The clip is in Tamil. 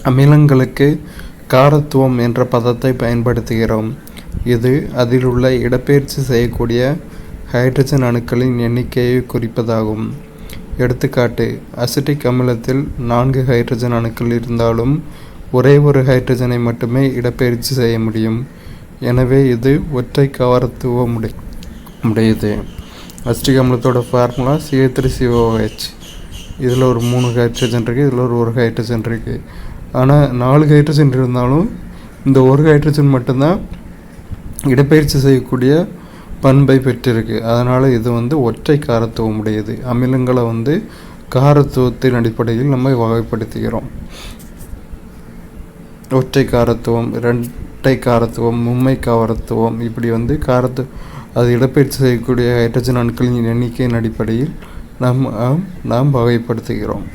அமிலங்களுக்கு காரத்துவம் என்ற பதத்தை பயன்படுத்துகிறோம். இது அதில் உள்ள இடப்பெயர்ச்சி செய்யக்கூடிய ஹைட்ரஜன் அணுக்களின் எண்ணிக்கையை குறிப்பதாகும். எடுத்துக்காட்டு: அசிட்டிக் அமிலத்தில் 4 ஹைட்ரஜன் அணுக்கள் இருந்தாலும் ஒரே ஒரு ஹைட்ரஜனை மட்டுமே இடப்பெயர்ச்சி செய்ய முடியும். எனவே இது ஒற்றை காரத்துவம் உடையது. அசிட்டிக் அமிலத்தோட ஃபார்முலா CH3COOH. இதில் ஒரு 3 ஹைட்ரஜன் இருக்குது, இதில் ஒரு ஹைட்ரஜன் இருக்குது. ஆனால் 4 ஹைட்ரஜன் இருந்தாலும் இந்த ஒரு ஹைட்ரஜன் மட்டும்தான் இடப்பெயர்ச்சி செய்யக்கூடிய பண்பை பெற்றிருக்கு. அதனால் இது ஒற்றை காரத்துவம் உடையது. அமிலங்களை காரத்துவத்தின் அடிப்படையில் நம்ம வகைப்படுத்துகிறோம். ஒற்றை காரத்துவம், இரட்டை காரத்துவம், மும்மை காரத்துவம், இப்படி அது இடப்பெயர்ச்சி செய்யக்கூடிய ஹைட்ரஜன் அணுக்களின் எண்ணிக்கையின் அடிப்படையில் நாம் வகைப்படுத்துகிறோம்.